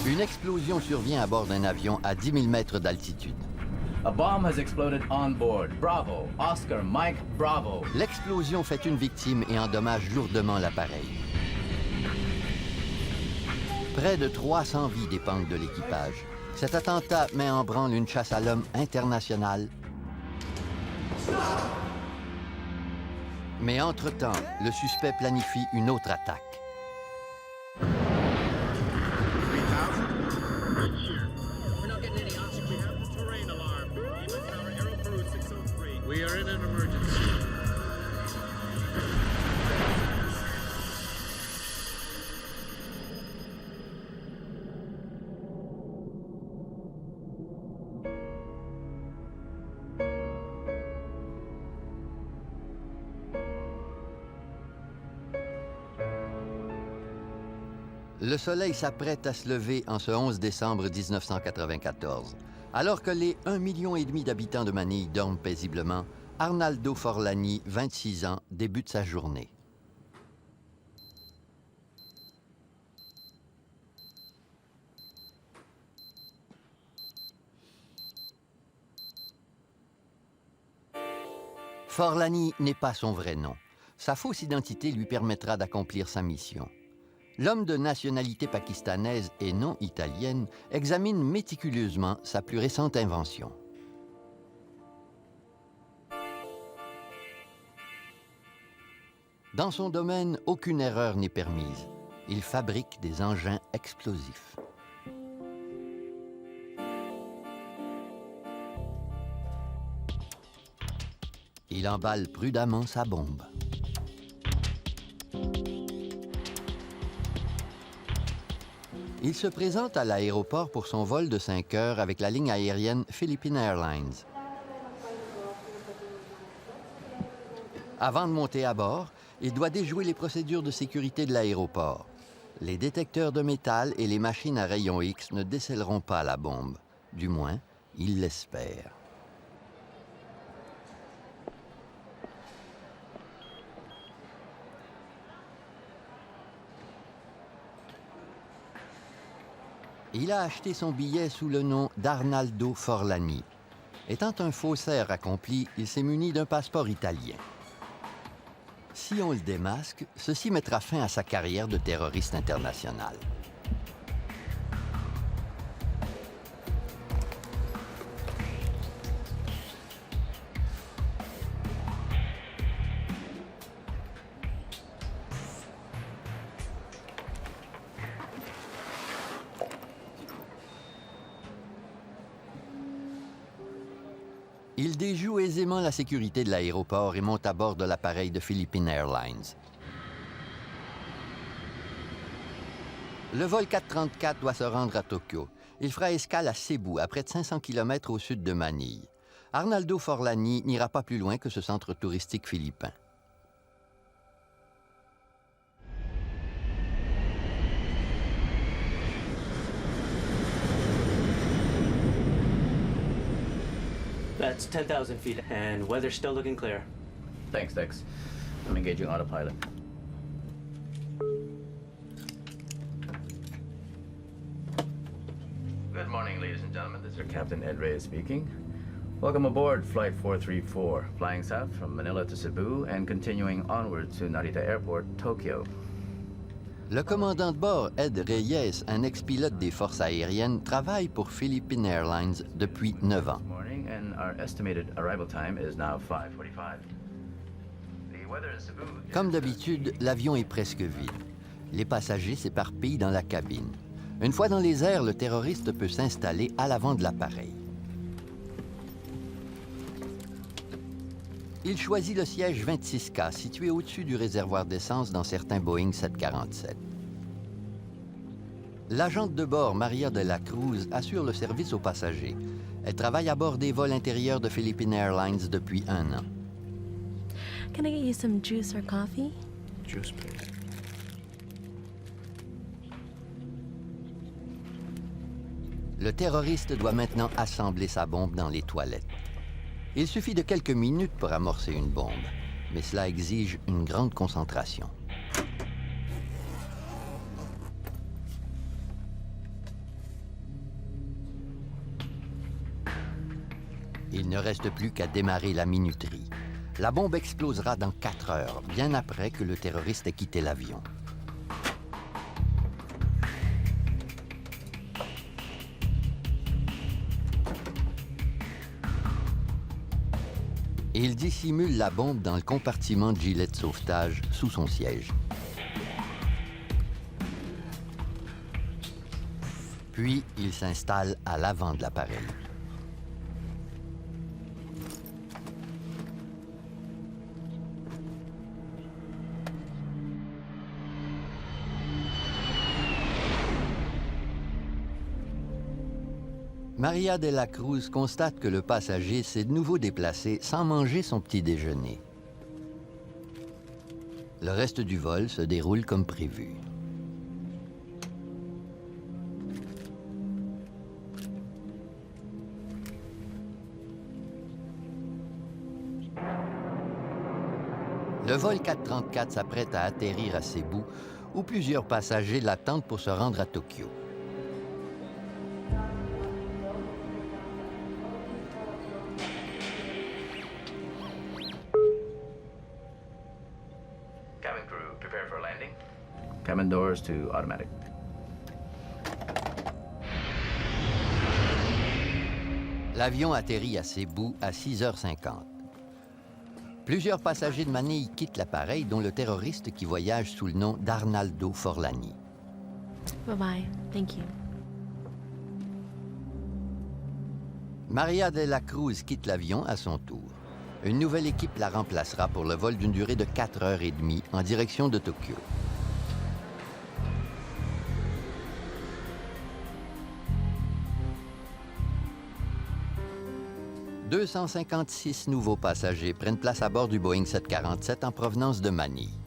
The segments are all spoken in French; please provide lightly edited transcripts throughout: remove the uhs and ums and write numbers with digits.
Une explosion survient à bord d'un avion à 10 000 mètres d'altitude. A bomb has exploded on board. Bravo. Oscar, Mike, bravo. L'explosion fait une victime et endommage lourdement l'appareil. Près de 300 vies dépendent de l'équipage. Cet attentat met en branle une chasse à l'homme internationale. Mais entre-temps, le suspect planifie une autre attaque. We are in an emergency. Le soleil s'apprête à se lever en ce 11 décembre 1994. Alors que les 1,5 million d'habitants de Manille dorment paisiblement, Arnaldo Forlani, 26 ans, débute sa journée. Forlani n'est pas son vrai nom. Sa fausse identité lui permettra d'accomplir sa mission. L'homme de nationalité pakistanaise et non italienne examine méticuleusement sa plus récente invention. Dans son domaine, aucune erreur n'est permise. Il fabrique des engins explosifs. Il emballe prudemment sa bombe. Il se présente à l'aéroport pour son vol de 5 heures avec la ligne aérienne Philippine Airlines. Avant de monter à bord, il doit déjouer les procédures de sécurité de l'aéroport. Les détecteurs de métal et les machines à rayons X ne décèleront pas la bombe. Du moins, il l'espère. Il a acheté son billet sous le nom d'Arnaldo Forlani. Étant un faussaire accompli, il s'est muni d'un passeport italien. Si on le démasque, ceci mettra fin à sa carrière de terroriste international. Il déjoue aisément la sécurité de l'aéroport et monte à bord de l'appareil de Philippine Airlines. Le vol 434 doit se rendre à Tokyo. Il fera escale à Cebu, à près de 500 km au sud de Manille. Arnaldo Forlani n'ira pas plus loin que ce centre touristique philippin. That's 10,000 feet, and weather's still looking clear. Thanks, Dex. I'm engaging autopilot. Good morning, ladies and gentlemen. This is your Captain Ed Reyes speaking. Welcome aboard Flight 434, flying south from Manila to Cebu and continuing onward to Narita Airport, Tokyo. Le commandant de bord, Ed Reyes, un ex-pilote des forces aériennes, travaille pour Philippine Airlines depuis 9 ans. And our estimated arrival time is now 5:45. The weather in Cebu... Comme d'habitude, l'avion est presque vide. Les passagers s'éparpillent dans la cabine. Une fois dans les airs, le terroriste peut s'installer à l'avant de l'appareil. Il choisit le siège 26K, situé au-dessus du réservoir d'essence dans certains Boeing 747. L'agente de bord, Maria de la Cruz, assure le service aux passagers. Elle travaille à bord des vols intérieurs de Philippine Airlines depuis 1 an. Can I get you some juice or coffee? Juice, please. Le terroriste doit maintenant assembler sa bombe dans les toilettes. Il suffit de quelques minutes pour amorcer une bombe, mais cela exige une grande concentration. Il ne reste plus qu'à démarrer la minuterie. La bombe explosera dans 4 heures, bien après que le terroriste ait quitté l'avion. Il dissimule la bombe dans le compartiment de gilet de sauvetage sous son siège. Puis, il s'installe à l'avant de l'appareil. Maria de la Cruz constate que le passager s'est de nouveau déplacé sans manger son petit déjeuner. Le reste du vol se déroule comme prévu. Le vol 434 s'apprête à atterrir à Cebu, où plusieurs passagers l'attendent pour se rendre à Tokyo. Cabin crew, prepare for landing. Cabin doors to automatic. L'avion atterrit à Cebu à 6h50. Plusieurs passagers de Manille quittent l'appareil, dont le terroriste qui voyage sous le nom d'Arnaldo Forlani. Bye-bye. Thank you. Maria de la Cruz quitte l'avion à son tour. Une nouvelle équipe la remplacera pour le vol d'une durée de 4h30 en direction de Tokyo. « 256 nouveaux passagers prennent place à bord du Boeing 747 en provenance de Manille.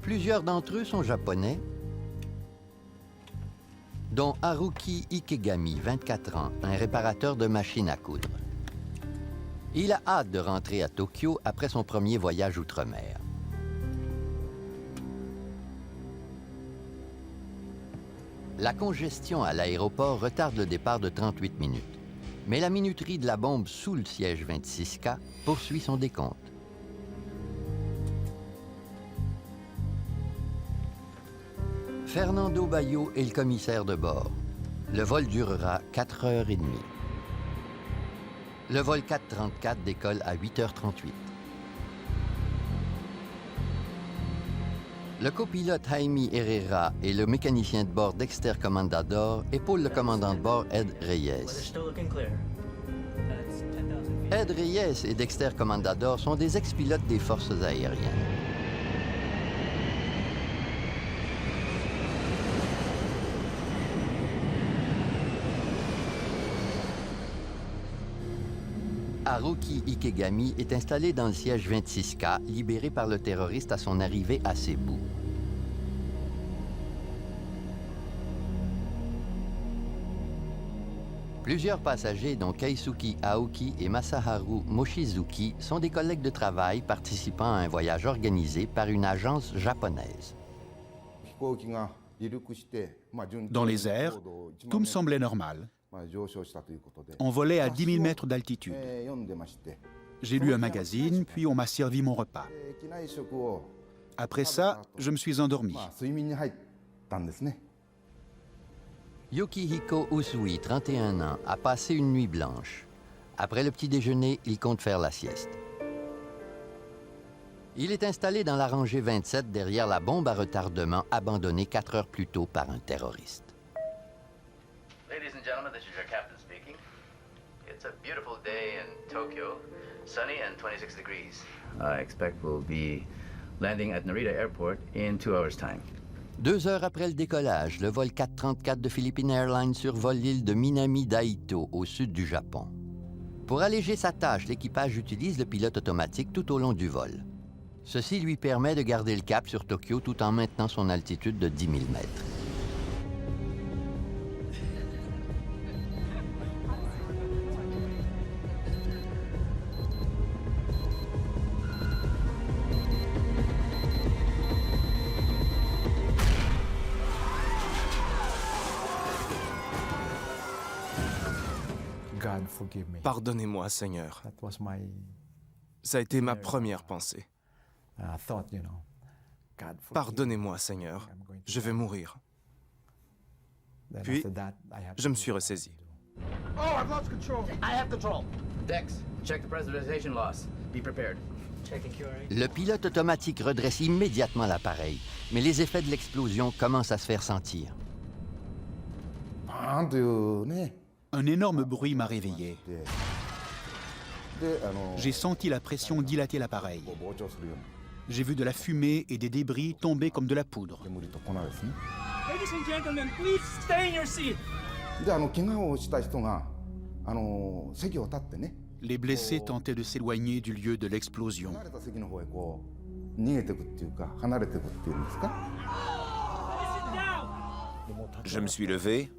Plusieurs d'entre eux sont japonais, dont Haruki Ikegami, 24 ans, un réparateur de machines à coudre. Il a hâte de rentrer à Tokyo après son premier voyage outre-mer. La congestion à l'aéroport retarde le départ de 38 minutes. Mais la minuterie de la bombe sous le siège 26K poursuit son décompte. Fernando Bayo est le commissaire de bord. Le vol durera 4h30. Le vol 434 décolle à 8h38. Le copilote Jaime Herrera et le mécanicien de bord Dexter Comandador épaulent le commandant de bord Ed Reyes. Still looking clear. That's 10,000 feet. Ed Reyes et Dexter Comandador sont des ex-pilotes des forces aériennes. Haruki Ikegami est installé dans le siège 26K, libéré par le terroriste à son arrivée à Cebu. Plusieurs passagers, dont Keisuke Aoki et Masaharu Mochizuki, sont des collègues de travail participant à un voyage organisé par une agence japonaise. Dans les airs, tout me semblait normal. On volait à 10 000 mètres d'altitude. J'ai lu un magazine, puis on m'a servi mon repas. Après ça, je me suis endormi. Yukihiko Usui, 31 ans, a passé une nuit blanche. Après le petit déjeuner, il compte faire la sieste. Il est installé dans la rangée 27 derrière la bombe à retardement abandonnée 4 heures plus tôt par un terroriste. Ladies and gentlemen, this is your captain speaking. It's a beautiful day in Tokyo, sunny and 26 degrees. I expect we'll be landing at Narita Airport in 2 hours' time. 2 heures après le décollage, le vol 434 de Philippine Airlines survole l'île de Minami Daito, au sud du Japon. Pour alléger sa tâche, l'équipage utilise le pilote automatique tout au long du vol. Ceci lui permet de garder le cap sur Tokyo tout en maintenant son altitude de 10 000 mètres. Pardonnez-moi, Seigneur. Ça a été ma première pensée. Pardonnez-moi, Seigneur. Je vais mourir. Puis, je me suis ressaisi. Dex, check the pressurization loss. Be prepared. Le pilote automatique redresse immédiatement l'appareil, mais les effets de l'explosion commencent à se faire sentir. Un énorme bruit m'a réveillé. J'ai senti la pression dilater l'appareil. J'ai vu de la fumée et des débris tomber comme de la poudre. Ladies and gentlemen, please stay in your seat. Les blessés tentaient de s'éloigner du lieu de l'explosion. Je me suis levé.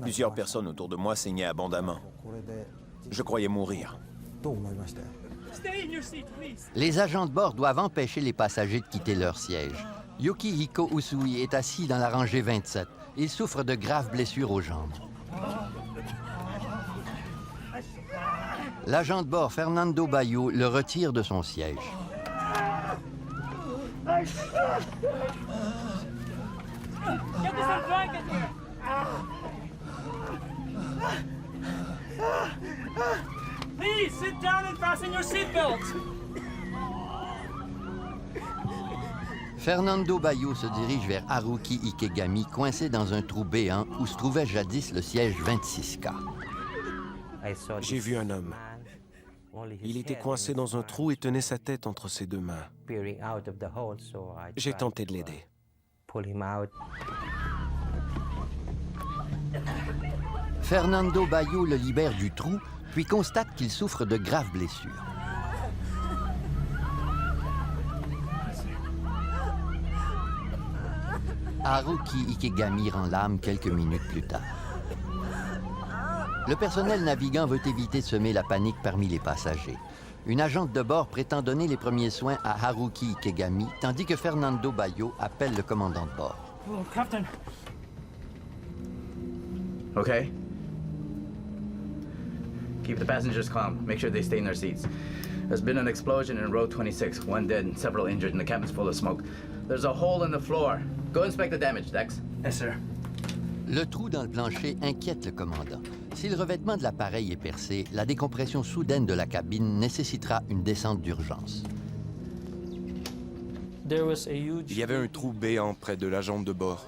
Plusieurs personnes autour de moi saignaient abondamment. Je croyais mourir. Stay in your seat, please. Les agents de bord doivent empêcher les passagers de quitter leur siège. Yukihiko Usui est assis dans la rangée 27. Il souffre de graves blessures aux jambes. L'agent de bord, Fernando Bayo, le retire de son siège. Get me some blanket here. Please sit down and fasten your seatbelt. Fernando Bayo se dirige vers Haruki Ikegami, coincé dans un trou béant où se trouvait jadis le siège 26K. J'ai vu un homme. Il était coincé dans un trou et tenait sa tête entre ses deux mains. J'ai tenté de l'aider. Fernando Bayo le libère du trou, puis constate qu'il souffre de graves blessures. Haruki Ikegami rend l'âme quelques minutes plus tard. Le personnel navigant veut éviter de semer la panique parmi les passagers. Une agente de bord prétend donner les premiers soins à Haruki Ikegami, tandis que Fernando Bayo appelle le commandant de bord. Oh, Captain. Okay. Keep the passengers calm. Make sure they stay in their seats. There's been an explosion in row 26. One dead and several injured, and the cabin's full of smoke. There's a hole in the floor. Go inspect the damage, Dex. Yes, sir. Le trou dans le plancher inquiète le commandant. Si le revêtement de l'appareil est percé, la décompression soudaine de la cabine nécessitera une descente d'urgence. Il y avait un trou béant près de la jambe de bord.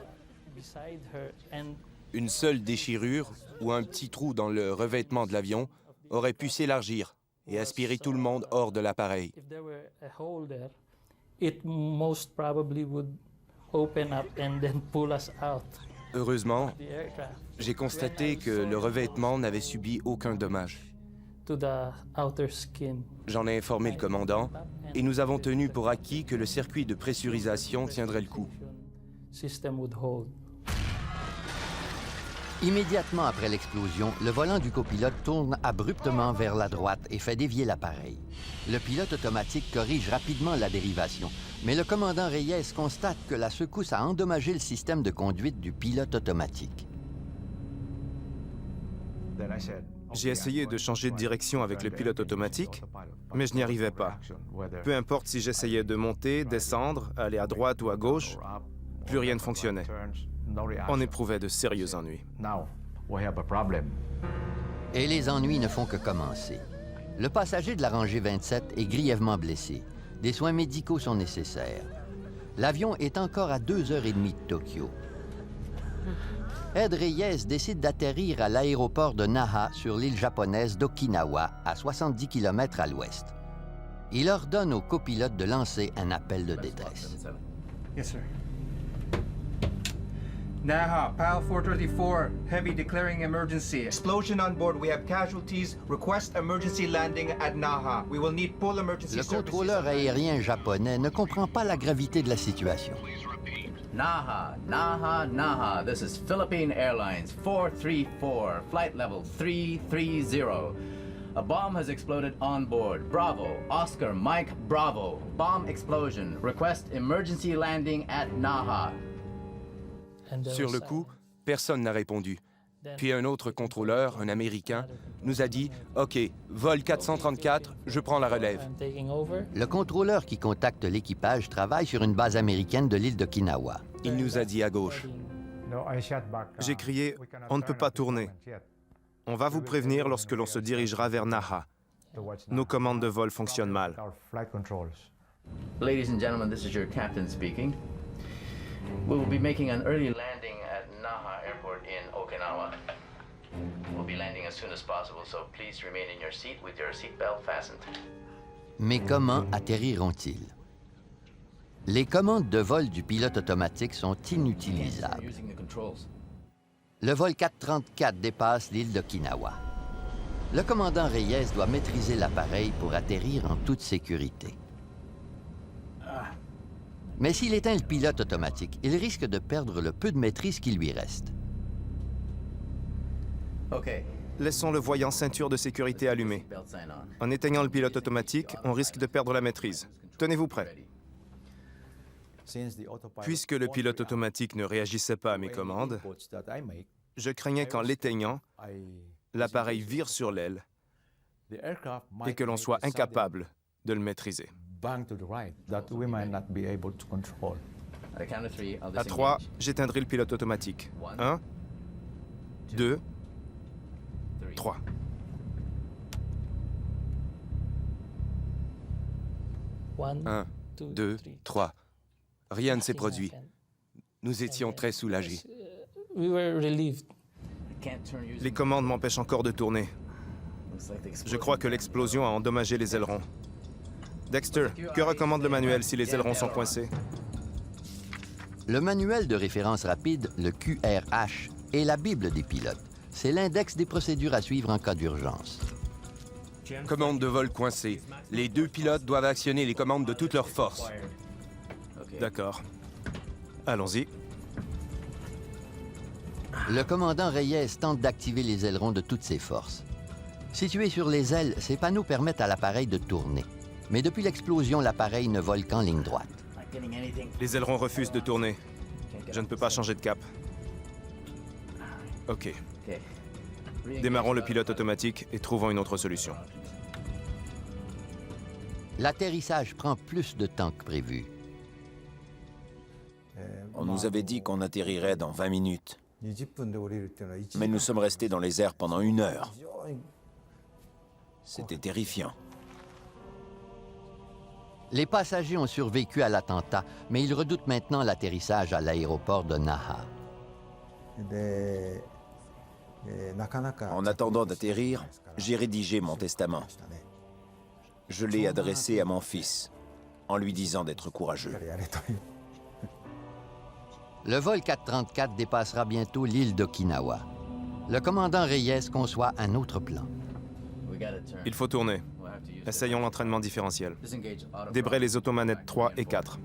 Une seule déchirure ou un petit trou dans le revêtement de l'avion aurait pu s'élargir et aspirer tout le monde hors de l'appareil. Heureusement, j'ai constaté que le revêtement n'avait subi aucun dommage. J'en ai informé le commandant et nous avons tenu pour acquis que le circuit de pressurisation tiendrait le coup. Immédiatement après l'explosion, le volant du copilote tourne abruptement vers la droite et fait dévier l'appareil. Le pilote automatique corrige rapidement la dérivation, mais le commandant Reyes constate que la secousse a endommagé le système de conduite du pilote automatique. J'ai essayé de changer de direction avec le pilote automatique, mais je n'y arrivais pas. Peu importe si j'essayais de monter, descendre, aller à droite ou à gauche, plus rien ne fonctionnait. On éprouvait de sérieux ennuis. Et les ennuis ne font que commencer. Le passager de la rangée 27 est grièvement blessé. Des soins médicaux sont nécessaires. L'avion est encore à 2h30 de Tokyo. Ed Reyes décide d'atterrir à l'aéroport de Naha sur l'île japonaise d'Okinawa, à 70 km à l'ouest. Il ordonne au copilote de lancer un appel de détresse. Yes, sir. Naha, PAL 434, heavy declaring emergency. Explosion on board. We have casualties. Request emergency landing at Naha. We will need full emergency Le services. contrôleur aérien japonais ne comprend pas la gravité de la situation. Naha, Naha, Naha. This is Philippine Airlines 434, flight level 330. A bomb has exploded on board. Bravo, Oscar, Mike, Bravo. Bomb explosion. Request emergency landing at Naha. Sur le coup, personne n'a répondu. Puis un autre contrôleur, un Américain, nous a dit « OK, vol 434, je prends la relève. Le contrôleur qui contacte l'équipage travaille sur une base américaine de l'île d'Okinawa. Il nous a dit à gauche. J'ai crié « On ne peut pas tourner. On va vous prévenir lorsque l'on se dirigera vers Naha. Nos commandes de vol fonctionnent mal. » Ladies and gentlemen, this is your captain speaking. We will be making an early landing at Naha Airport in Okinawa. We'll be landing as soon as possible, so please remain in your seat with your seatbelt fastened. Mais comment atterriront-ils? Les commandes de vol du pilote automatique sont inutilisables. Using the controls. Le vol 434 dépasse l'île d'Okinawa. Le commandant Reyes doit maîtriser l'appareil pour atterrir en toute sécurité. Mais s'il éteint le pilote automatique, il risque de perdre le peu de maîtrise qui lui reste. Okay. Laissons le voyant ceinture de sécurité allumé. Belt sign on. En éteignant le pilote automatique, on risque de perdre la maîtrise. Tenez-vous prêts. Puisque le pilote automatique ne réagissait pas à mes commandes, je craignais qu'en l'éteignant, l'appareil vire sur l'aile et que l'on soit incapable de le maîtriser. At the count of three, I'll À 3, j'éteindrai le pilote automatique. 1, 2, 3. Un, 2, 3. Rien ne s'est produit. Nous étions très soulagés. Les commandes m'empêchent encore de tourner. Je crois que l'explosion a endommagé les ailerons. Dexter, que recommande le manuel si les ailerons sont coincés? Le manuel de référence rapide, le QRH, est la Bible des pilotes. C'est l'index des procédures à suivre en cas d'urgence. Commande de vol coincée. Les deux pilotes doivent actionner les commandes de toute leur force. D'accord. Allons-y. Le commandant Reyes tente d'activer les ailerons de toutes ses forces. Situés sur les ailes, ces panneaux permettent à l'appareil de tourner. Mais depuis l'explosion, l'appareil ne vole qu'en ligne droite. Les ailerons refusent de tourner. Je ne peux pas changer de cap. OK. Démarrons le pilote automatique et trouvons une autre solution. L'atterrissage prend plus de temps que prévu. On nous avait dit qu'on atterrirait dans 20 minutes. Mais nous sommes restés dans les airs pendant 1 heure. C'était terrifiant. Les passagers ont survécu à l'attentat, mais ils redoutent maintenant l'atterrissage à l'aéroport de Naha. En attendant d'atterrir, j'ai rédigé mon testament. Je l'ai adressé à mon fils, en lui disant d'être courageux. Le vol 434 dépassera bientôt l'île d'Okinawa. Le commandant Reyes conçoit un autre plan. Il faut tourner. Essayons l'entraînement différentiel. Débrayez les automanettes 3 et 4.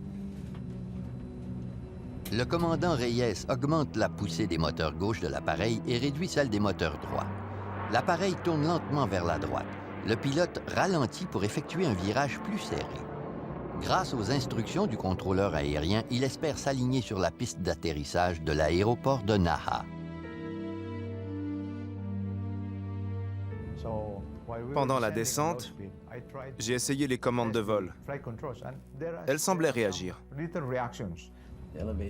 Le commandant Reyes augmente la poussée des moteurs gauche de l'appareil et réduit celle des moteurs droits. L'appareil tourne lentement vers la droite. Le pilote ralentit pour effectuer un virage plus serré. Grâce aux instructions du contrôleur aérien, il espère s'aligner sur la piste d'atterrissage de l'aéroport de Naha. Pendant la descente, j'ai essayé les commandes de vol. Elles semblaient réagir.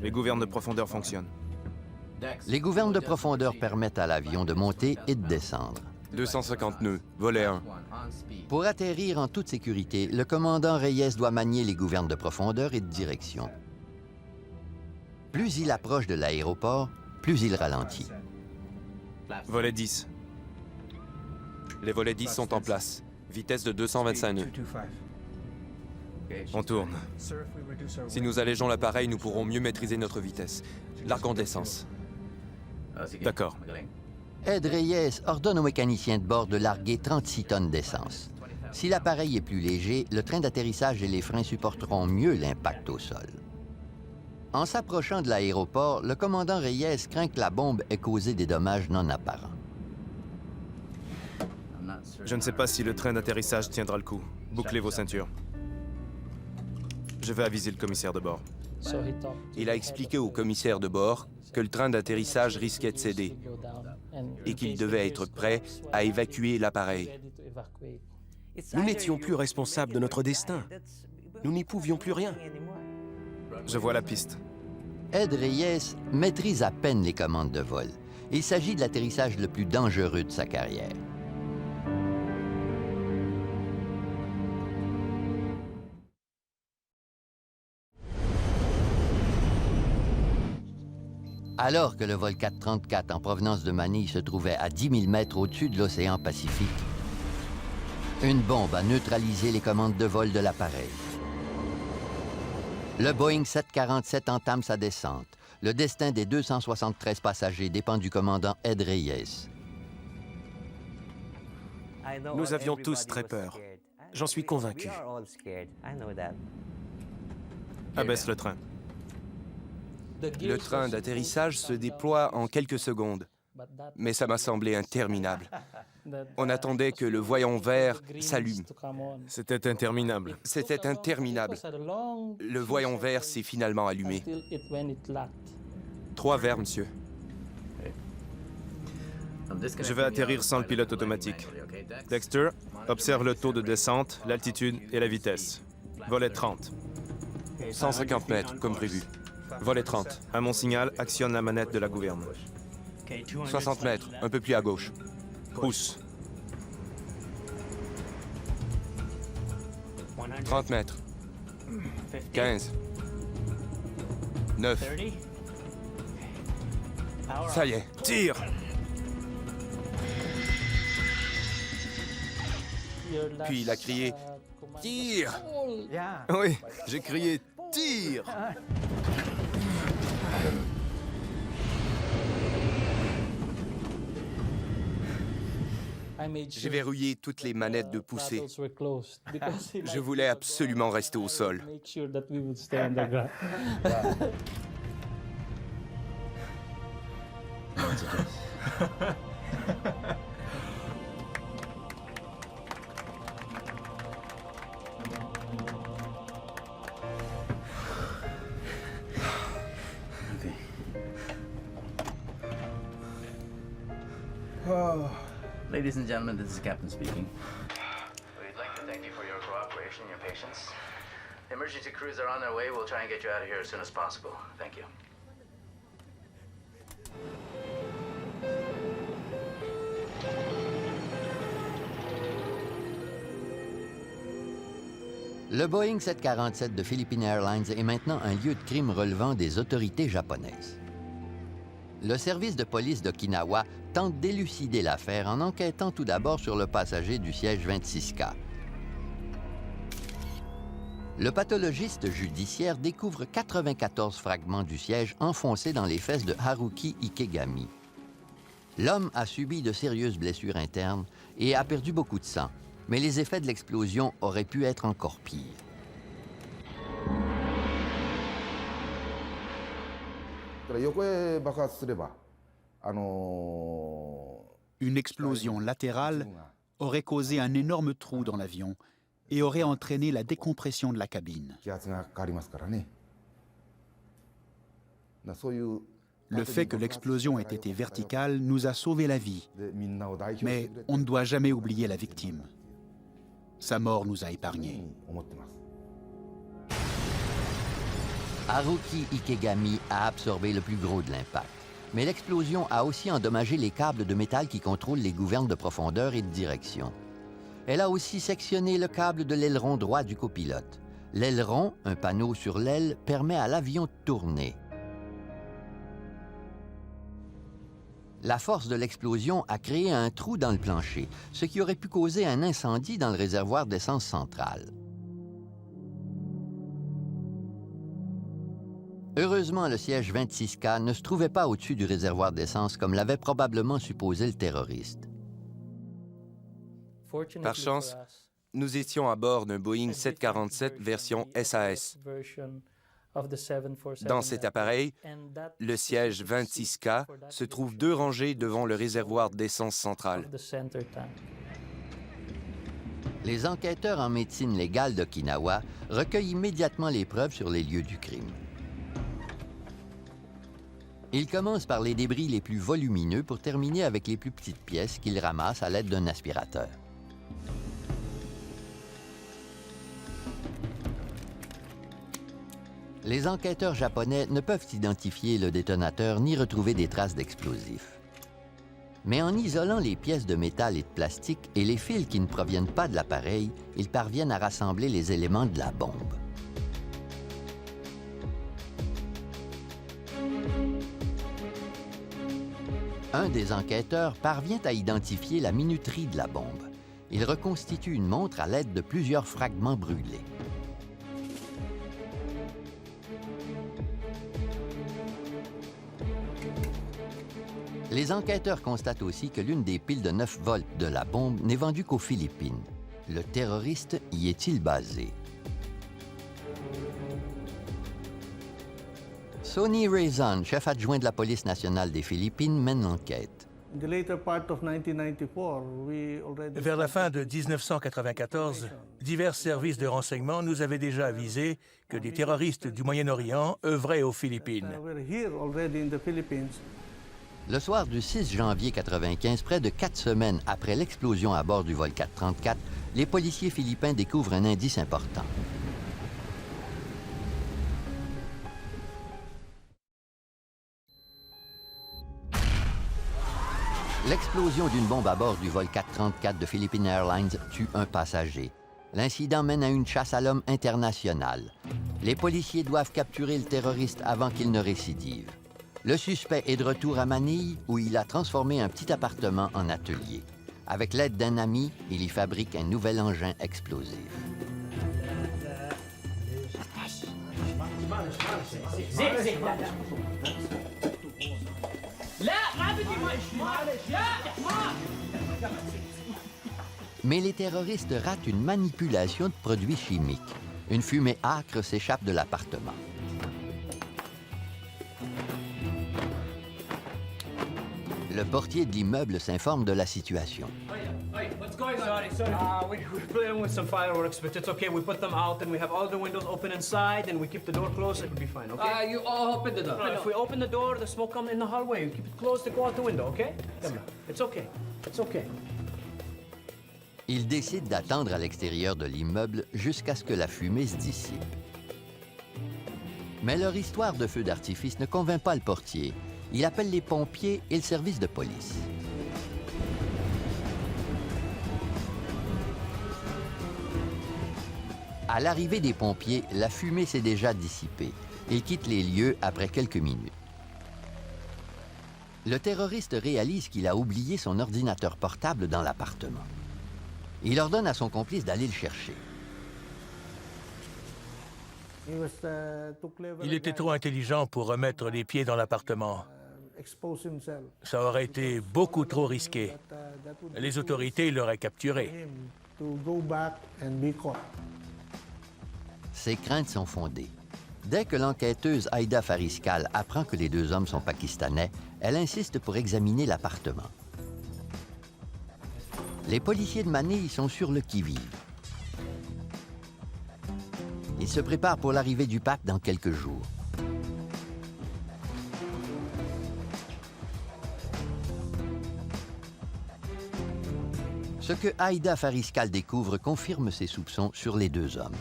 Les gouvernes de profondeur fonctionnent. Les gouvernes de profondeur permettent à l'avion de monter et de descendre. 250 nœuds, volet 1. Pour atterrir en toute sécurité, le commandant Reyes doit manier les gouvernes de profondeur et de direction. Plus il approche de l'aéroport, plus il ralentit. Volet 10. Les volets 10 sont en place. Vitesse de 225 nœuds. On tourne. Si nous allégeons l'appareil, nous pourrons mieux maîtriser notre vitesse. Larguons d'essence. D'accord. Ed Reyes ordonne aux mécaniciens de bord de larguer 36 tonnes d'essence. Si l'appareil est plus léger, le train d'atterrissage et les freins supporteront mieux l'impact au sol. En s'approchant de l'aéroport, le commandant Reyes craint que la bombe ait causé des dommages non apparents. Je ne sais pas si le train d'atterrissage tiendra le coup. Bouclez vos ceintures. Je vais aviser le commissaire de bord. Il a expliqué au commissaire de bord que le train d'atterrissage risquait de céder. et qu'ils devaient être prêts à évacuer l'appareil. Nous n'étions plus responsables de notre destin. Nous n'y pouvions plus rien. Je vois la piste. Ed Reyes maîtrise à peine les commandes de vol. Il s'agit de l'atterrissage le plus dangereux de sa carrière. Alors que le vol 434 en provenance de Manille se trouvait à 10 000 mètres au-dessus de l'océan Pacifique, une bombe a neutralisé les commandes de vol de l'appareil. Le Boeing 747 entame sa descente. Le destin des 273 passagers dépend du commandant Ed Reyes. Nous avions tous très peur. J'en suis convaincu. Abaisse le train. Le train d'atterrissage se déploie en quelques secondes, mais ça m'a semblé interminable. On attendait que le voyant vert s'allume. C'était interminable. C'était interminable. Le voyant vert s'est finalement allumé. 3 verres, monsieur. Je vais atterrir sans le pilote automatique. Dexter, observe le taux de descente, l'altitude et la vitesse. Volet 30. 150 mètres, comme prévu. Volet 30. À mon signal, actionne la manette de la gouverne. 60 mètres, un peu plus à gauche. Pousse. 30 mètres. 15. 9. Ça y est. Tire! Puis il a crié « Tire !» Oui, j'ai crié « Tire !» J'ai verrouillé toutes les manettes de poussée. Je voulais absolument rester au sol. Ladies and gentlemen, this is the captain speaking. We'd like to thank you for your cooperation and your patience. The emergency crews are on their way. We'll try and get you out of here as soon as possible. Thank you. Le Boeing 747 de Philippine Airlines est maintenant un lieu de crime relevant des autorités japonaises. Le service de police d'Okinawa tente d'élucider l'affaire en enquêtant tout d'abord sur le passager du siège 26K. Le pathologiste judiciaire découvre 94 fragments du siège enfoncés dans les fesses de Haruki Ikegami. L'homme a subi de sérieuses blessures internes et a perdu beaucoup de sang, mais les effets de l'explosion auraient pu être encore pires. Une explosion latérale aurait causé un énorme trou dans l'avion et aurait entraîné la décompression de la cabine. Le fait que l'explosion ait été verticale nous a sauvé la vie, mais on ne doit jamais oublier la victime. Sa mort nous a épargnés. Haruki Ikegami a absorbé le plus gros de l'impact, mais l'explosion a aussi endommagé les câbles de métal qui contrôlent les gouvernes de profondeur et de direction. Elle a aussi sectionné le câble de l'aileron droit du copilote. L'aileron, un panneau sur l'aile, permet à l'avion de tourner. La force de l'explosion a créé un trou dans le plancher, ce qui aurait pu causer un incendie dans le réservoir d'essence central. Heureusement, le siège 26K ne se trouvait pas au-dessus du réservoir d'essence comme l'avait probablement supposé le terroriste. Par chance, nous étions à bord d'un Boeing 747 version SAS. Dans cet appareil, le siège 26K se trouve 2 rangées devant le réservoir d'essence central. Les enquêteurs en médecine légale d'Okinawa recueillent immédiatement les preuves sur les lieux du crime. Il commence par les débris les plus volumineux pour terminer avec les plus petites pièces qu'il ramasse à l'aide d'un aspirateur. Les enquêteurs japonais ne peuvent identifier le détonateur ni retrouver des traces d'explosifs. Mais en isolant les pièces de métal et de plastique et les fils qui ne proviennent pas de l'appareil, ils parviennent à rassembler les éléments de la bombe. Un des enquêteurs parvient à identifier la minuterie de la bombe. Il reconstitue une montre à l'aide de plusieurs fragments brûlés. Les enquêteurs constatent aussi que l'une des piles de 9 volts de la bombe n'est vendue qu'aux Philippines. Le terroriste y est-il basé? Sonny Rayzon, chef adjoint de la police nationale des Philippines, mène l'enquête. Vers la fin de 1994, divers services de renseignement nous avaient déjà avisé que des terroristes du Moyen-Orient œuvraient aux Philippines. Le soir du 6 janvier 1995, près de 4 semaines après l'explosion à bord du vol 434, les policiers philippins découvrent un indice important. L'explosion d'une bombe à bord du vol 434 de Philippine Airlines tue un passager. L'incident mène à une chasse à l'homme internationale. Les policiers doivent capturer le terroriste avant qu'il ne récidive. Le suspect est de retour à Manille, où il a transformé un petit appartement en atelier. Avec l'aide d'un ami, il y fabrique un nouvel engin explosif. Mais les terroristes ratent une manipulation de produits chimiques. Une fumée âcre s'échappe de l'appartement. Le portier de l'immeuble s'informe de la situation. What's going on? Sorry. We're playing with some fireworks, but it's okay. We put them out and we have all the windows open inside and we keep the door closed. It will be fine, okay? You all open the door. No, if we open the door, the smoke comes in the hallway. You keep it closed to go out the window, okay? Come on. It's okay. It's okay. Ils décident d'attendre à l'extérieur de l'immeuble jusqu'à ce que la fumée se dissipe. Mais leur histoire de feu d'artifice ne convainc pas le portier. Il appelle les pompiers et le service de police. À l'arrivée des pompiers, la fumée s'est déjà dissipée. Ils quittent les lieux après quelques minutes. Le terroriste réalise qu'il a oublié son ordinateur portable dans l'appartement. Il ordonne à son complice d'aller le chercher. Il était trop intelligent pour remettre les pieds dans l'appartement. Ça aurait été beaucoup trop risqué. Les autorités l'auraient capturé. Ses craintes sont fondées. Dès que l'enquêteuse Aïda Fariskal apprend que les deux hommes sont pakistanais, elle insiste pour examiner l'appartement. Les policiers de Manille sont sur le qui-vive. Ils se préparent pour l'arrivée du pape dans quelques jours. Ce que Aïda Fariskal découvre confirme ses soupçons sur les deux hommes.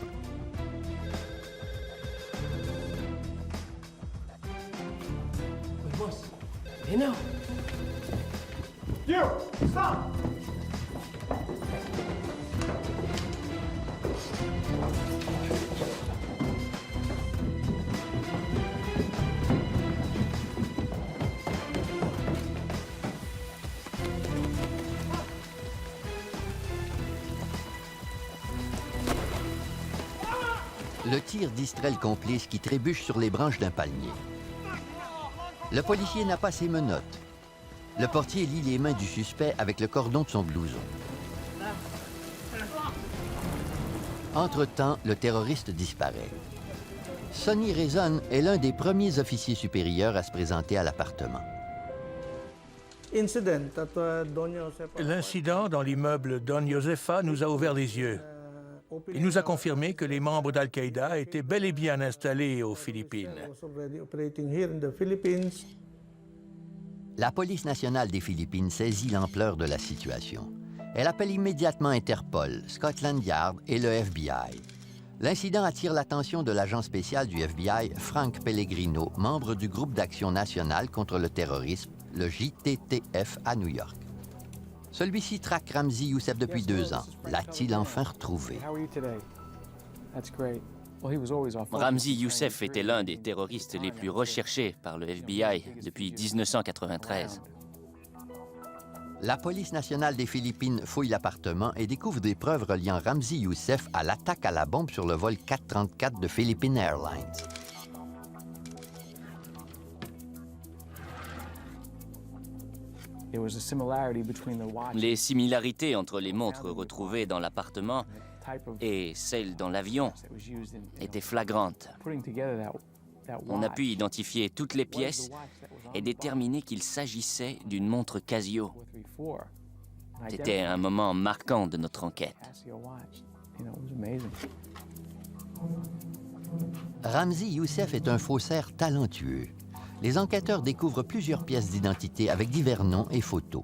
You know. You! Stop! Le tir distrait le complice qui trébuche sur les branches d'un palmier. Le policier n'a pas ses menottes. Le portier lie les mains du suspect avec le cordon de son blouson. Entre-temps, le terroriste disparaît. Sonny Rayzon est l'un des premiers officiers supérieurs à se présenter à l'appartement. L'incident dans l'immeuble Don Josefa nous a ouvert les yeux. Il nous a confirmé que les membres d'Al-Qaïda étaient bel et bien installés aux Philippines. La police nationale des Philippines saisit l'ampleur de la situation. Elle appelle immédiatement Interpol, Scotland Yard et le FBI. L'incident attire l'attention de l'agent spécial du FBI, Frank Pellegrino, membre du groupe d'action nationale contre le terrorisme, le JTTF à New York. Celui-ci traque Ramzi Youssef depuis 2 ans. L'a-t-il enfin retrouvé? Ramzi Youssef était l'un des terroristes les plus recherchés par le FBI depuis 1993. La police nationale des Philippines fouille l'appartement et découvre des preuves reliant Ramzi Youssef à l'attaque à la bombe sur le vol 434 de Philippine Airlines. Les similarités entre les montres retrouvées dans l'appartement et celles dans l'avion étaient flagrantes. On a pu identifier toutes les pièces et déterminer qu'il s'agissait d'une montre Casio. C'était un moment marquant de notre enquête. Ramzi Youssef est un faussaire talentueux. Les enquêteurs découvrent plusieurs pièces d'identité avec divers noms et photos.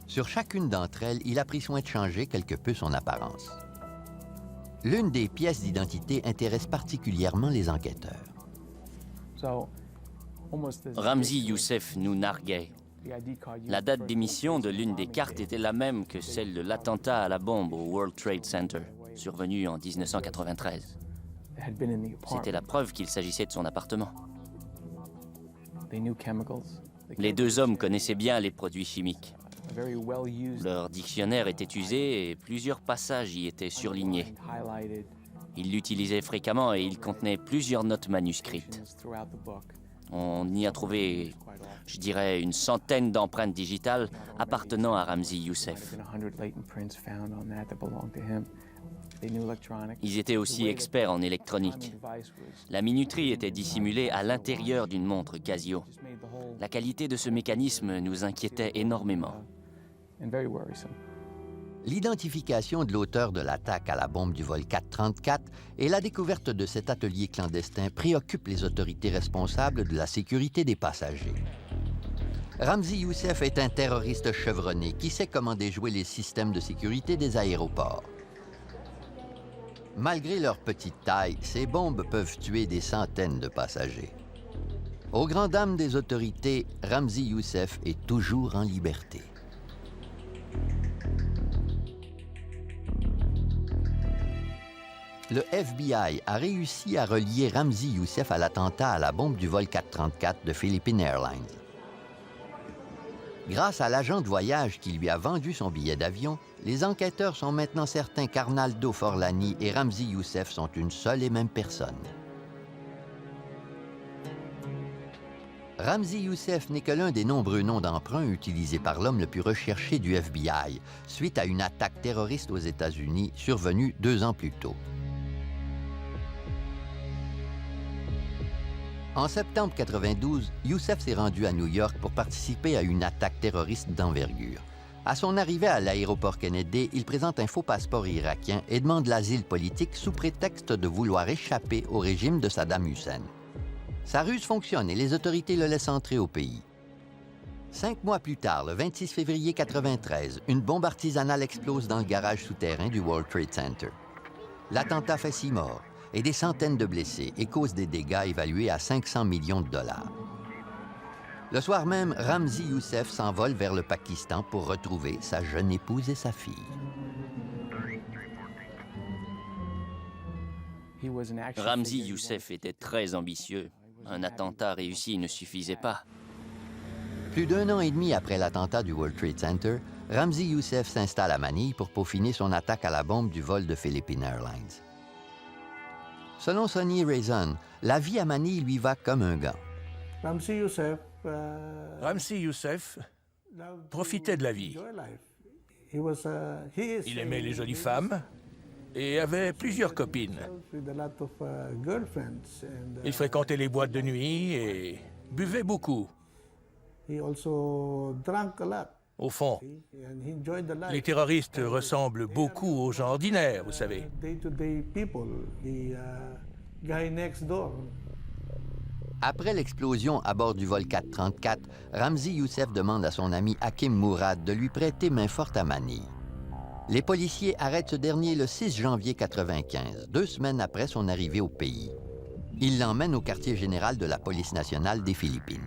Sur chacune d'entre elles, il a pris soin de changer quelque peu son apparence. L'une des pièces d'identité intéresse particulièrement les enquêteurs. Ramzi Youssef nous narguait. La date d'émission de l'une des cartes était la même que celle de l'attentat à la bombe au World Trade Center, survenu en 1993. C'était la preuve qu'il s'agissait de son appartement. Les 2 hommes connaissaient bien les produits chimiques. Leur dictionnaire était usé et plusieurs passages y étaient surlignés. Ils l'utilisaient fréquemment et il contenait plusieurs notes manuscrites. On y a trouvé, je dirais, une centaine d'empreintes digitales appartenant à Ramzi Youssef. Ils étaient aussi experts en électronique. La minuterie était dissimulée à l'intérieur d'une montre Casio. La qualité de ce mécanisme nous inquiétait énormément. L'identification de l'auteur de l'attaque à la bombe du vol 434 et la découverte de cet atelier clandestin préoccupent les autorités responsables de la sécurité des passagers. Ramzi Youssef est un terroriste chevronné qui sait comment déjouer les systèmes de sécurité des aéroports. Malgré leur petite taille, ces bombes peuvent tuer des centaines de passagers. Aux grandes dames des autorités, Ramzi Youssef est toujours en liberté. Le FBI a réussi à relier Ramzi Youssef à l'attentat à la bombe du vol 434 de Philippine Airlines. Grâce à l'agent de voyage qui lui a vendu son billet d'avion, les enquêteurs sont maintenant certains qu'Arnaldo Forlani et Ramzi Youssef sont une seule et même personne. Ramzi Youssef n'est que l'un des nombreux noms d'emprunt utilisés par l'homme le plus recherché du FBI, suite à une attaque terroriste aux États-Unis survenue 2 ans plus tôt. En septembre 92, Youssef s'est rendu à New York pour participer à une attaque terroriste d'envergure. À son arrivée à l'aéroport Kennedy, il présente un faux passeport irakien et demande l'asile politique sous prétexte de vouloir échapper au régime de Saddam Hussein. Sa ruse fonctionne et les autorités le laissent entrer au pays. 5 mois plus tard, le 26 février 93, une bombe artisanale explose dans le garage souterrain du World Trade Center. L'attentat fait 6 morts et des centaines de blessés et cause des dégâts évalués à 500 millions de dollars. Le soir même, Ramzi Youssef s'envole vers le Pakistan pour retrouver sa jeune épouse et sa fille. Ramzi Youssef était très ambitieux. Un attentat réussi ne suffisait pas. Plus d'1 an et demi après l'attentat du World Trade Center, Ramzi Youssef s'installe à Manille pour peaufiner son attaque à la bombe du vol de Philippine Airlines. Selon Sonny Rayson, la vie à Manille lui va comme un gant. Ramzi Youssef profitait de la vie. Il aimait les jolies femmes et avait plusieurs copines. Il fréquentait les boîtes de nuit et buvait beaucoup. Au fond, les terroristes ressemblent beaucoup aux gens ordinaires, vous savez. Après l'explosion à bord du vol 434, Ramzi Youssef demande à son ami Hakim Mourad de lui prêter main forte à Manille. Les policiers arrêtent ce dernier le 6 janvier 1995, 2 semaines après son arrivée au pays. Ils l'emmènent au quartier général de la police nationale des Philippines.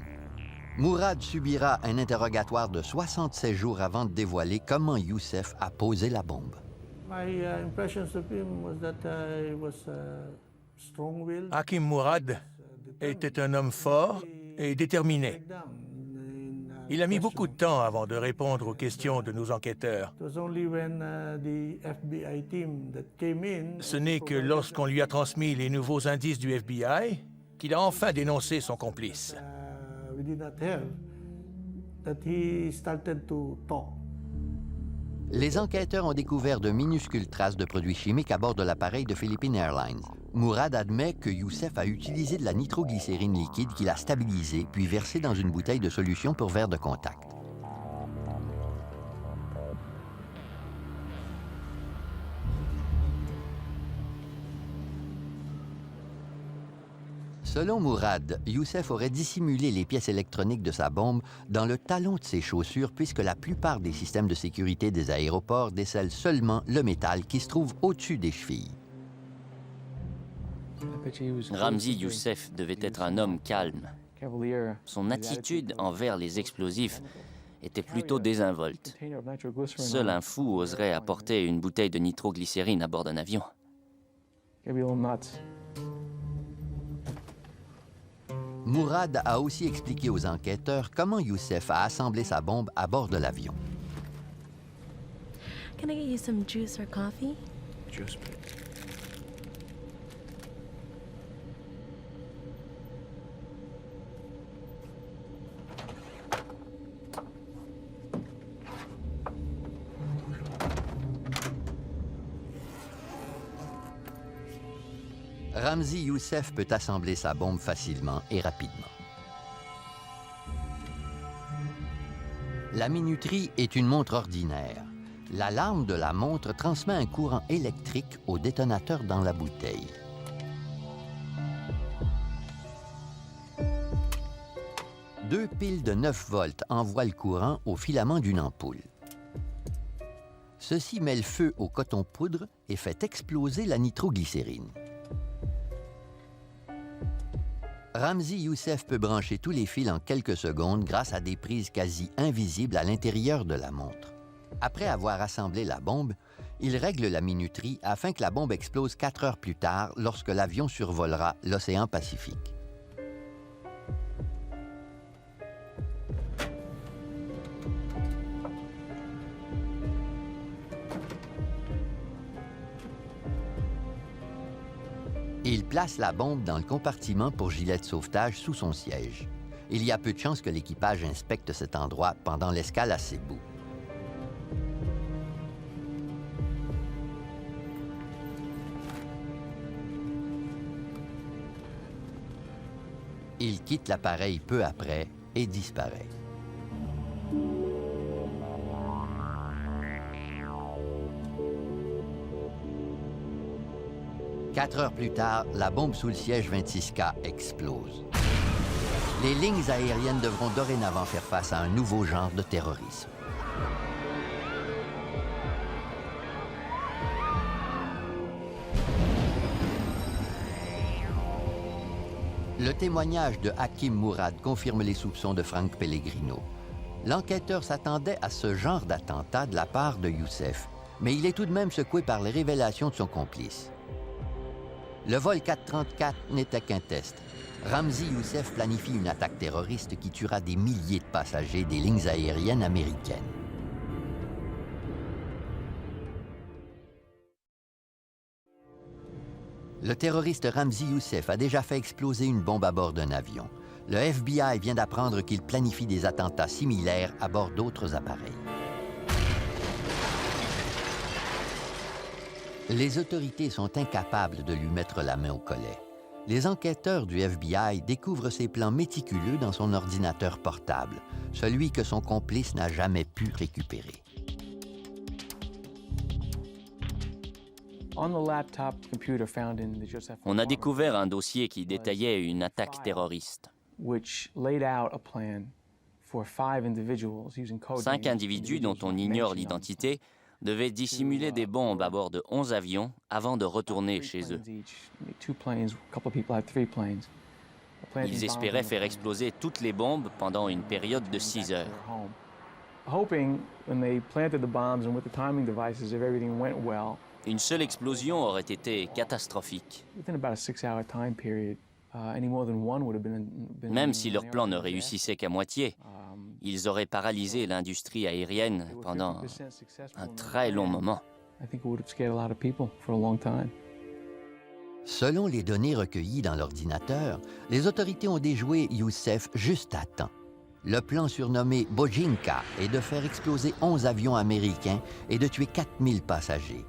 Mourad subira un interrogatoire de 67 jours avant de dévoiler comment Youssef a posé la bombe. Hakim Mourad était un homme fort et déterminé. Il a mis beaucoup de temps avant de répondre aux questions de nos enquêteurs. Ce n'est que lorsqu'on lui a transmis les nouveaux indices du FBI qu'il a enfin dénoncé son complice. Les enquêteurs ont découvert de minuscules traces de produits chimiques à bord de l'appareil de Philippine Airlines. Mourad admet que Youssef a utilisé de la nitroglycérine liquide qu'il a stabilisée puis versée dans une bouteille de solution pour verre de contact. Selon Mourad, Youssef aurait dissimulé les pièces électroniques de sa bombe dans le talon de ses chaussures puisque la plupart des systèmes de sécurité des aéroports décèlent seulement le métal qui se trouve au-dessus des chevilles. Ramzi Youssef devait être un homme calme. Son attitude envers les explosifs était plutôt désinvolte. Seul un fou oserait apporter une bouteille de nitroglycérine à bord d'un avion. Mourad a aussi expliqué aux enquêteurs comment Youssef a assemblé sa bombe à bord de l'avion. Can I get you some juice or coffee? Juice, please. Ramzi Youssef peut assembler sa bombe facilement et rapidement. La minuterie est une montre ordinaire. L'alarme de la montre transmet un courant électrique au détonateur dans la bouteille. Deux piles de 9 volts envoient le courant au filament d'une ampoule. Ceci met le feu au coton poudre et fait exploser la nitroglycérine. Ramzi Youssef peut brancher tous les fils en quelques secondes grâce à des prises quasi invisibles à l'intérieur de la montre. Après avoir assemblé la bombe, il règle la minuterie afin que la bombe explose 4 heures plus tard lorsque l'avion survolera l'océan Pacifique. Il place la bombe dans le compartiment pour gilet de sauvetage sous son siège. Il y a peu de chances que l'équipage inspecte cet endroit pendant l'escale à Cebu. Il quitte l'appareil peu après et disparaît. Quatre heures plus tard, la bombe sous le siège 26K explose. Les lignes aériennes devront dorénavant faire face à un nouveau genre de terrorisme. Le témoignage de Hakim Mourad confirme les soupçons de Frank Pellegrino. L'enquêteur s'attendait à ce genre d'attentat de la part de Youssef, mais il est tout de même secoué par les révélations de son complice. Le vol 434 n'était qu'un test. Ramzi Youssef planifie une attaque terroriste qui tuera des milliers de passagers des lignes aériennes américaines. Le terroriste Ramzi Youssef a déjà fait exploser une bombe à bord d'un avion. Le FBI vient d'apprendre qu'il planifie des attentats similaires à bord d'autres appareils. Les autorités sont incapables de lui mettre la main au collet. Les enquêteurs du FBI découvrent ses plans méticuleux dans son ordinateur portable, celui que son complice n'a jamais pu récupérer. On a découvert un dossier qui détaillait une attaque terroriste. 5 individus dont on ignore l'identité devaient dissimuler des bombes à bord de 11 avions avant de retourner chez eux. Ils espéraient faire exploser toutes les bombes pendant une période de 6 heures. Une seule explosion aurait été catastrophique. Même si leur plan ne réussissait qu'à moitié, ils auraient paralysé l'industrie aérienne pendant un très long moment. Selon les données recueillies dans l'ordinateur, les autorités ont déjoué Youssef juste à temps. Le plan surnommé Bojinka est de faire exploser 11 avions américains et de tuer 4000 passagers.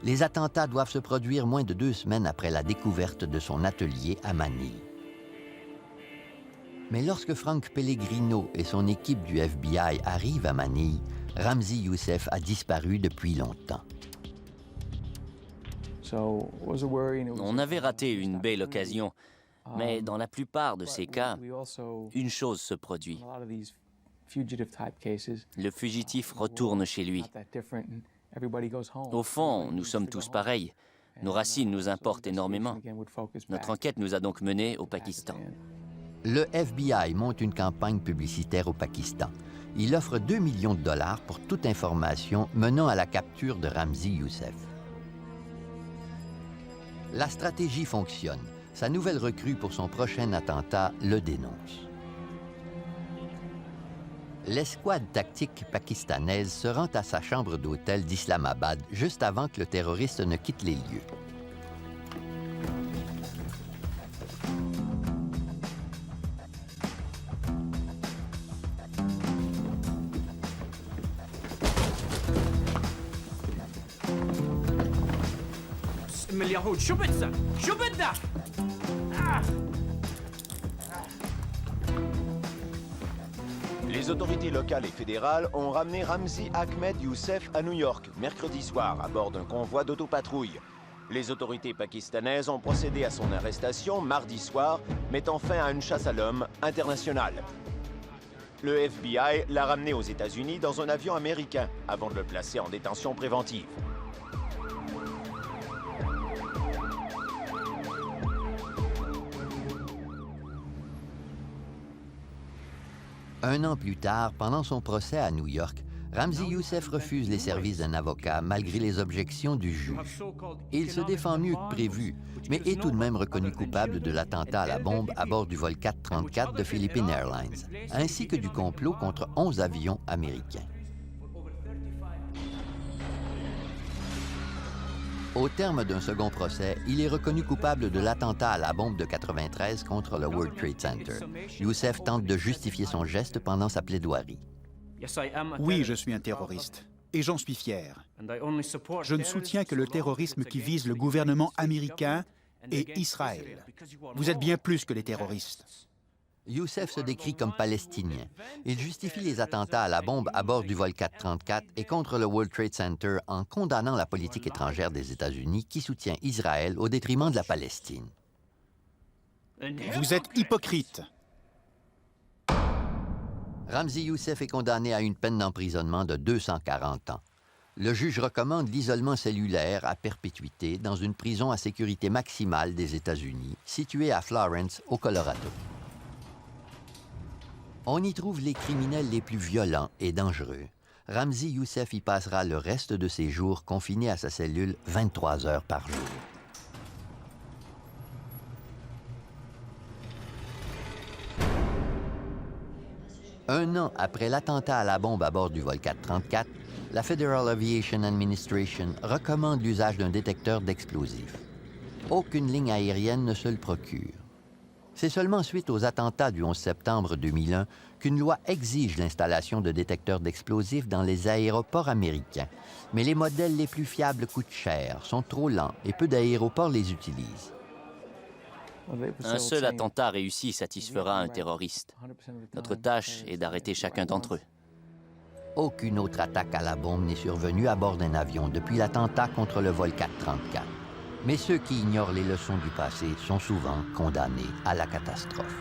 Les attentats doivent se produire moins de 2 semaines après la découverte de son atelier à Manille. Mais lorsque Frank Pellegrino et son équipe du FBI arrivent à Manille, Ramzi Youssef a disparu depuis longtemps. On avait raté une belle occasion, mais dans la plupart de ces cas, une chose se produit. Le fugitif retourne chez lui. Au fond, nous sommes tous pareils. Nos racines nous importent énormément. Notre enquête nous a donc menés au Pakistan. Le FBI monte une campagne publicitaire au Pakistan. Il offre 2 millions de dollars pour toute information menant à la capture de Ramzi Youssef. La stratégie fonctionne. Sa nouvelle recrue pour son prochain attentat le dénonce. L'escouade tactique pakistanaise se rend à sa chambre d'hôtel d'Islamabad juste avant que le terroriste ne quitte les lieux. Les autorités locales et fédérales ont ramené Ramzi Ahmed Youssef à New York, mercredi soir, à bord d'un convoi d'autopatrouille. Les autorités pakistanaises ont procédé à son arrestation mardi soir, mettant fin à une chasse à l'homme internationale. Le FBI l'a ramené aux États-Unis dans un avion américain, avant de le placer en détention préventive. Un an plus tard, pendant son procès à New York, Ramzi Youssef refuse les services d'un avocat malgré les objections du juge. Il se défend mieux que prévu, mais est tout de même reconnu coupable de l'attentat à la bombe à bord du vol 434 de Philippine Airlines, ainsi que du complot contre 11 avions américains. Au terme d'un second procès, il est reconnu coupable de l'attentat à la bombe de 93 contre le World Trade Center. Youssef tente de justifier son geste pendant sa plaidoirie. Oui, je suis un terroriste, et j'en suis fier. Je ne soutiens que le terrorisme qui vise le gouvernement américain et Israël. Vous êtes bien plus que des terroristes. Youssef se décrit comme palestinien. Il justifie les attentats à la bombe à bord du vol 434 et contre le World Trade Center en condamnant la politique étrangère des États-Unis qui soutient Israël au détriment de la Palestine. Vous êtes hypocrite. Ramzi Youssef est condamné à une peine d'emprisonnement de 240 ans. Le juge recommande l'isolement cellulaire à perpétuité dans une prison à sécurité maximale des États-Unis, située à Florence, au Colorado. On y trouve les criminels les plus violents et dangereux. Ramzi Youssef y passera le reste de ses jours confiné à sa cellule 23 heures par jour. Un an après l'attentat à la bombe à bord du vol 434, la Federal Aviation Administration recommande l'usage d'un détecteur d'explosifs. Aucune ligne aérienne ne se le procure. C'est seulement suite aux attentats du 11 septembre 2001 qu'une loi exige l'installation de détecteurs d'explosifs dans les aéroports américains. Mais les modèles les plus fiables coûtent cher, sont trop lents et peu d'aéroports les utilisent. Un seul attentat réussi satisfera un terroriste. Notre tâche est d'arrêter chacun d'entre eux. Aucune autre attaque à la bombe n'est survenue à bord d'un avion depuis l'attentat contre le vol 434. Mais ceux qui ignorent les leçons du passé sont souvent condamnés à la catastrophe.